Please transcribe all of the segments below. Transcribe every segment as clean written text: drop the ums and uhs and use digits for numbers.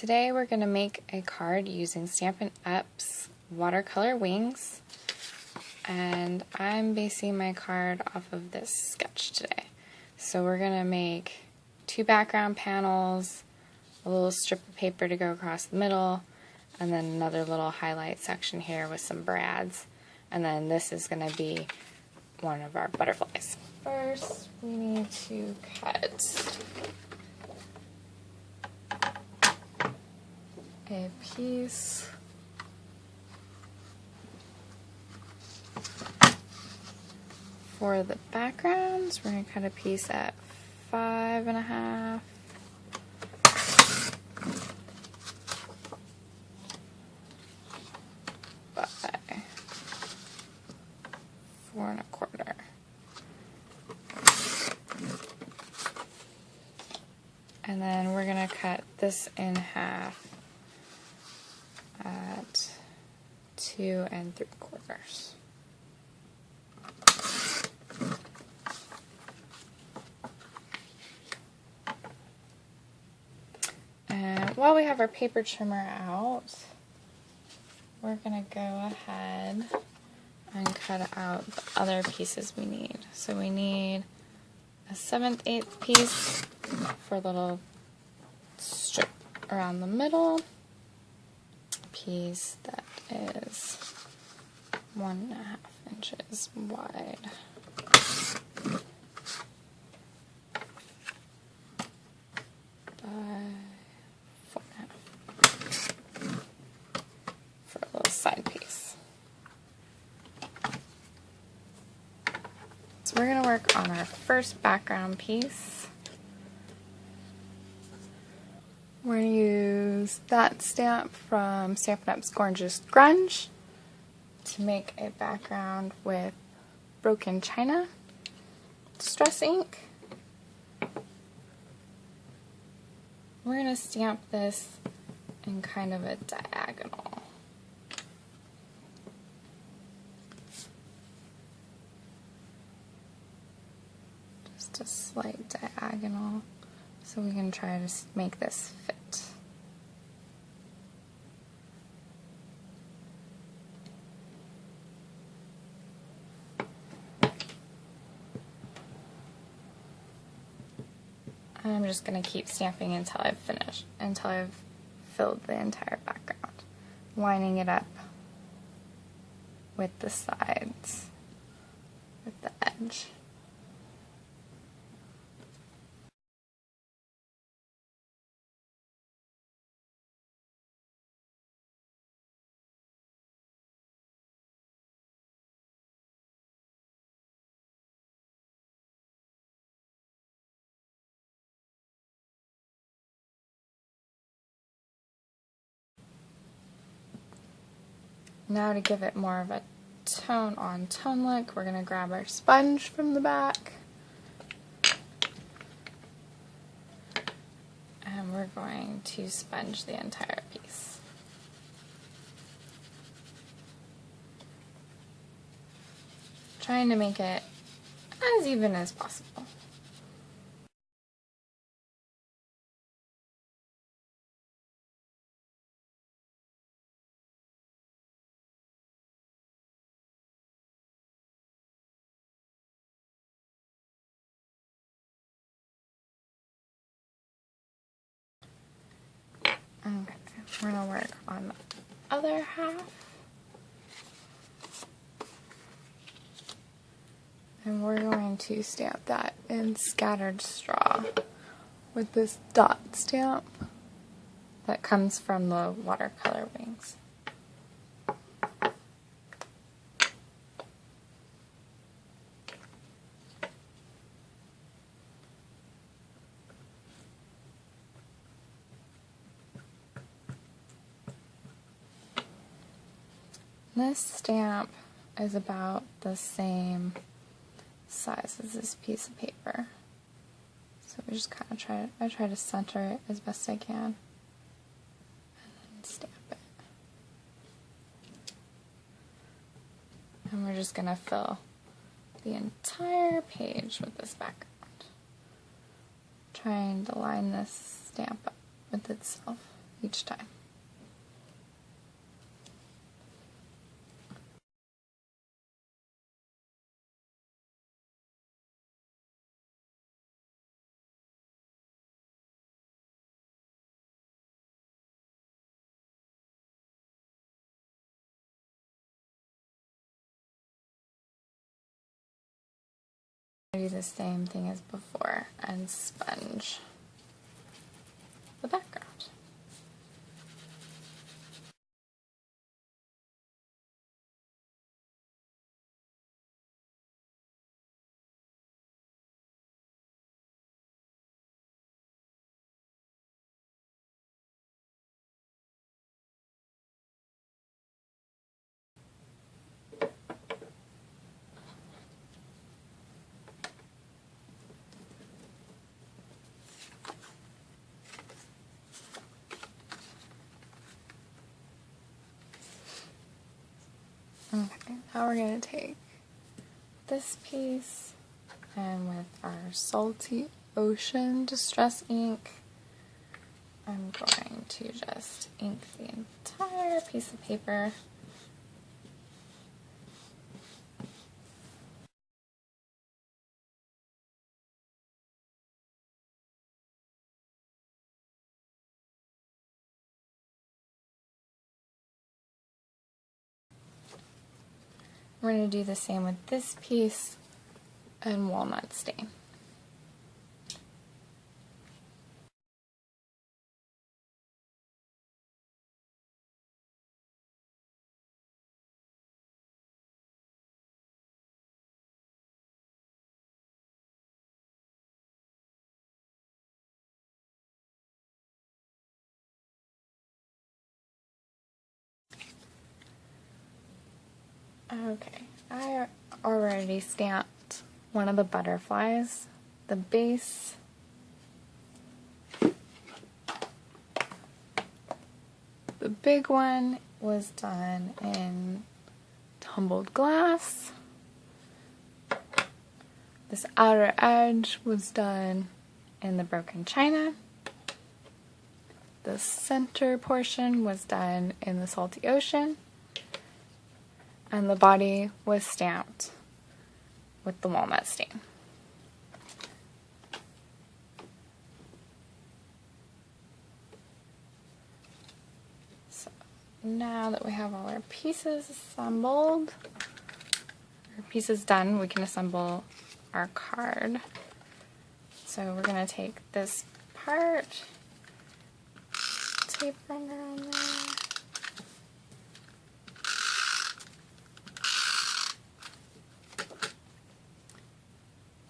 Today we're going to make a card using Stampin' Up's Watercolor Wings, and I'm basing my card off of this sketch today. So we're going to make 2 background panels, a little strip of paper to go across the middle, and then another little highlight section here with some brads, and then this is going to be one of our butterflies. First we need to cut a piece for the backgrounds. We're going to cut a piece at 5.5 by 4.25. And then we're going to cut this in half at 2 3/4. And while we have our paper trimmer out, we're going to go ahead and cut out the other pieces we need. So we need a 7/8 piece for a little strip around the middle, piece that is 1.5 inches wide. By 4.5 for a little side piece. So we're going to work on our first background piece. We're going to use that stamp from Stampin' Up's Gorgeous Grunge to make a background with broken china distress ink. We're going to stamp this in kind of a diagonal. Just a slight diagonal, so we can try to make this fit. I'm just going to keep stamping until I've finished, until I've filled the entire background, lining it up with the sides, with the edge. Now to give it more of a tone on tone look, we're going to grab our sponge from the back and we're going to sponge the entire piece. Trying to make it as even as possible. Okay, we're going to work on the other half. And we're going to stamp that in scattered straw with this dot stamp that comes from the Watercolor Wings. This stamp is about the same size as this piece of paper. So we just kind of I try to center it as best I can and then stamp it. And we're just going to fill the entire page with this background, trying to line this stamp up with itself each time. Do the same thing as before and sponge the background. Okay, now we're going to take this piece and with our Salty Ocean Distress ink, I'm going to just ink the entire piece of paper. We're going to do the same with this piece and Walnut Stain. Okay, I already stamped one of the butterflies, the base. The big one was done in tumbled glass. This outer edge was done in the broken china. The center portion was done in the Salty Ocean. And the body was stamped with the Walnut Stain. So now that we have all our pieces assembled, our pieces done, we can assemble our card. So we're going to take this part, tape runner on there.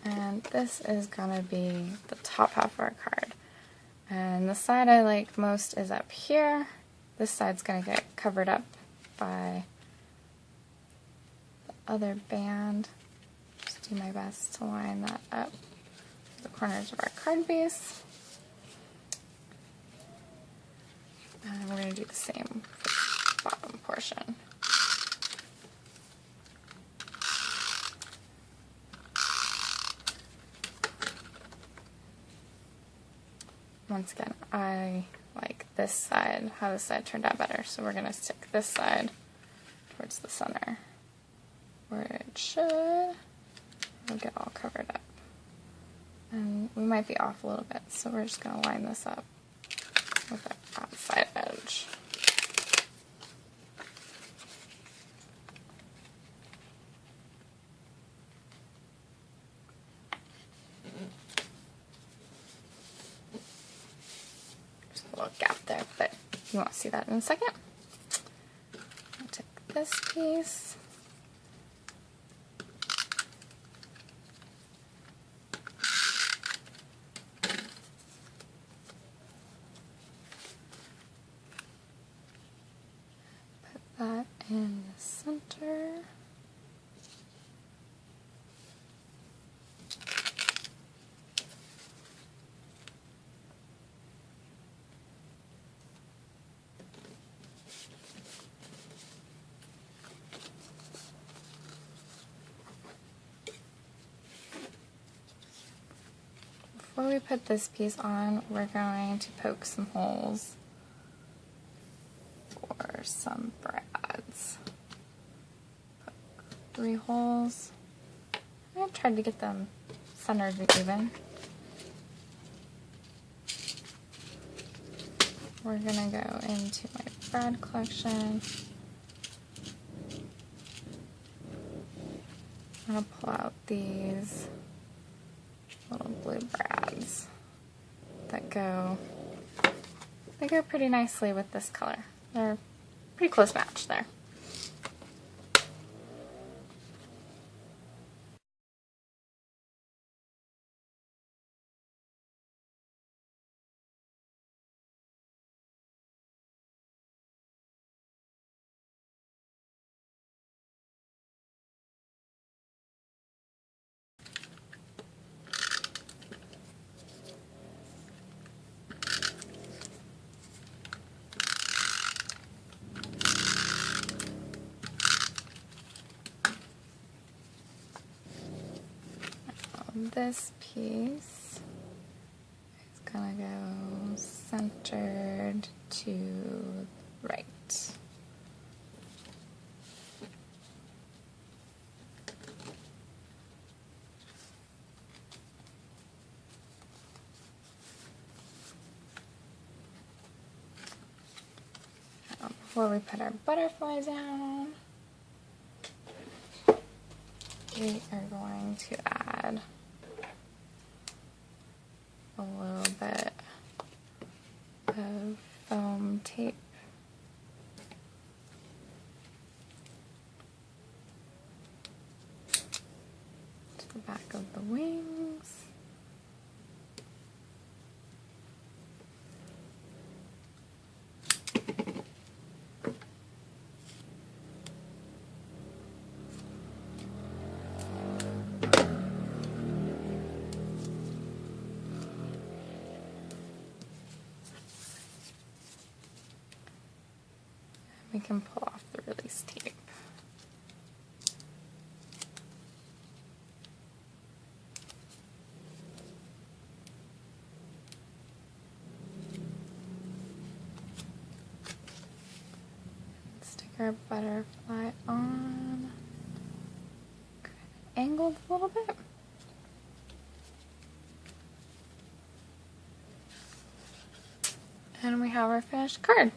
And this is going to be the top half of our card. And the side I like most is up here. This side's going to get covered up by the other band. Just do my best to line that up the corners of our card base. And we're going to do the same for the bottom portion. Once again, I like this side, how this side turned out better, so we're going to stick this side towards the center, where it should. It'll get all covered up. And we might be off a little bit, so we're just going to line this up with the outside edge. Gap there, but you won't see that in a second. I'll take this piece. Put that in the center. Before we put this piece on, we're going to poke some holes for some brads. Put 3 holes. I've tried to get them centered even. We're gonna go into my brad collection. I'm gonna pull out these little blue brads that they go pretty nicely with this color. They're pretty close match there. This piece is gonna go centered to right. Now, before we put our butterfly down, we are going to add a little bit of foam tape to the back of the wings. We can pull off the release tape. Stick our butterfly on. Kind of angled a little bit. And we have our finished card.